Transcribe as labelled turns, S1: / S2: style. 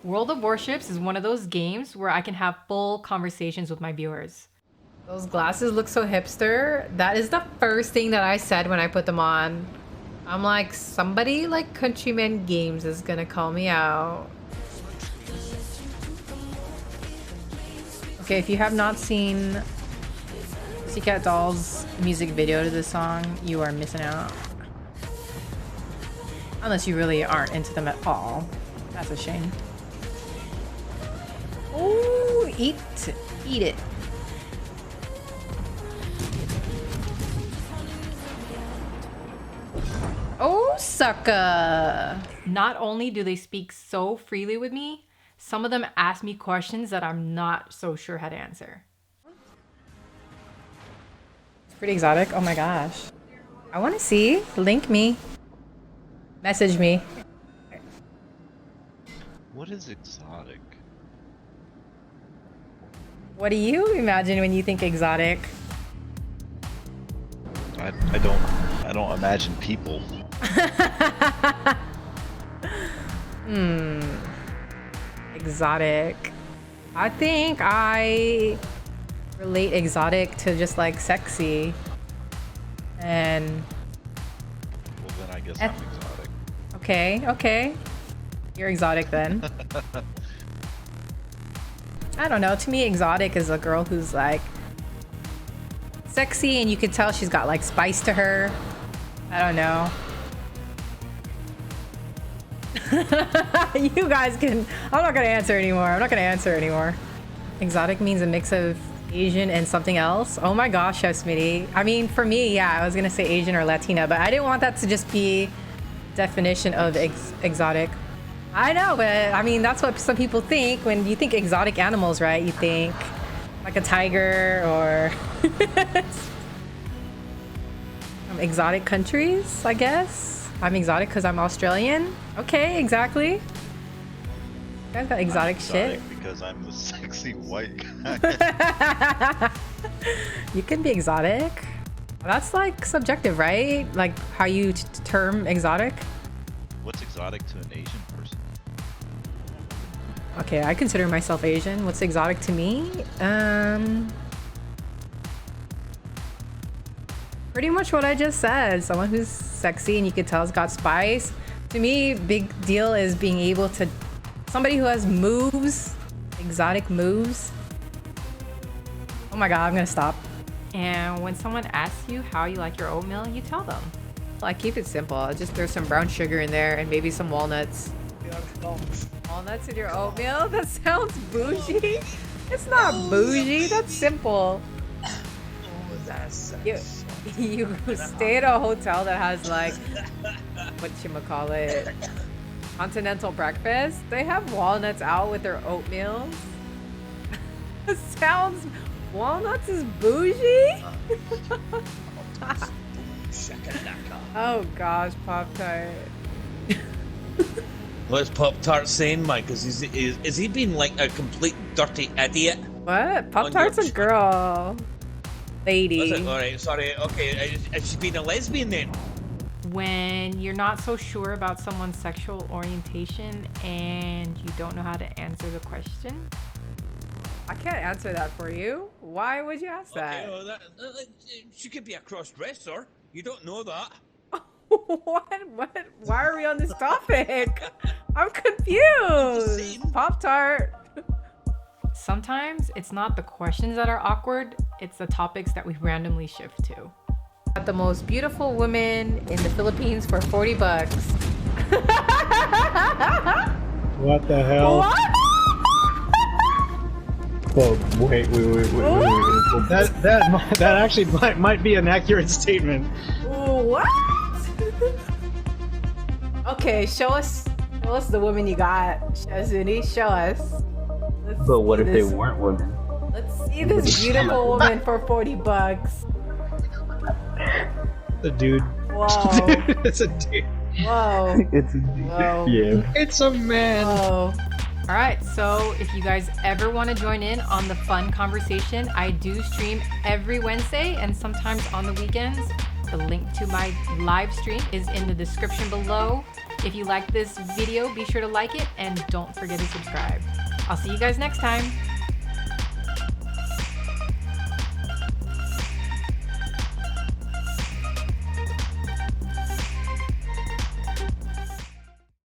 S1: World of Warships is one of those games where I can have full conversations with my viewers. Those glasses look so hipster. That is the first thing that I said when I put them on. I'm like, somebody like CountryManGames is gonna call me out. Okay, if you have not seen Pussycat Dolls' music video to this song, you are missing out. Unless you really aren't into them at all. That's a shame. Oh, eat it. Oh, sucker. Not only do they speak so freely with me, some of them ask me questions that I'm not so sure how to answer. It's pretty exotic. Oh my gosh. I want to see. Link me. Message me.
S2: What is exotic?
S1: What do you imagine when you think exotic?
S2: I don't imagine people.
S1: Exotic. I think I relate exotic to just like sexy. And
S2: Well, then I guess I'm exotic.
S1: okay. You're exotic then. I don't know. To me, exotic is a girl who's like sexy and you can tell she's got like spice to her. I don't know. You guys can... I'm not gonna answer anymore. Exotic means a mix of Asian and something else. Oh my gosh, Chef Smitty. I mean, for me, yeah, I was gonna say Asian or Latina, but I didn't want that to just be definition of exotic. I know, but I mean, that's what some people think when you think exotic animals, right? You think like a tiger or exotic countries, I guess. I'm exotic because I'm Australian. Okay, exactly. You guys got exotic shit.
S2: Because I'm the sexy white guy.
S1: You can be exotic. That's like subjective, right? Like how you term exotic.
S2: What's exotic to an Asian person?
S1: Okay, I consider myself Asian. What's exotic to me? Pretty much what I just said. Someone who's sexy and you could tell has got spice. To me, big deal is being able to... Somebody who has moves. Exotic moves. Oh my god, I'm gonna stop. And when someone asks you how you like your oatmeal, you tell them. I keep it simple. I just throw some brown sugar in there and maybe some walnuts. Walnuts in your oatmeal? That sounds bougie. It's not bougie. That's simple. You stay at a hotel that has like whatchamacallit, continental breakfast. They have walnuts out with their oatmeals. Sounds... Walnuts is bougie? Oh gosh, Pop-Tart.
S3: What's Pop-Tart saying, Mike? Is he being like a complete dirty idiot?
S1: What? Pop-Tart's a girl. Lady.
S3: Alright, sorry. Okay, has she been a lesbian then?
S1: When you're not so sure about someone's sexual orientation and you don't know how to answer the question? I can't answer that for you. Why would you ask that?
S3: Okay, well, she could be a cross-dresser. You don't know that.
S1: What? Why are we on this topic? I'm confused. Pop-Tart. Sometimes it's not the questions that are awkward, it's the topics that we randomly shift to. Got the most beautiful woman in the Philippines for 40 bucks.
S4: What the hell?
S1: What?
S4: Oh, wait. That actually might be an accurate statement.
S1: What? Okay, show us the woman you got, Shazuni. Show us.
S4: But what if they weren't women?
S1: Let's see this beautiful woman for 40 bucks.
S4: The dude.
S1: Whoa.
S4: It's a dude.
S1: Whoa.
S4: It's a dude.
S1: Whoa.
S4: Yeah. It's a man.
S1: Whoa. All right, so if you guys ever want to join in on the fun conversation, I do stream every Wednesday and sometimes on the weekends. The link to my live stream is in the description below. If you liked this video, be sure to like it and don't forget to subscribe. I'll see you guys next time.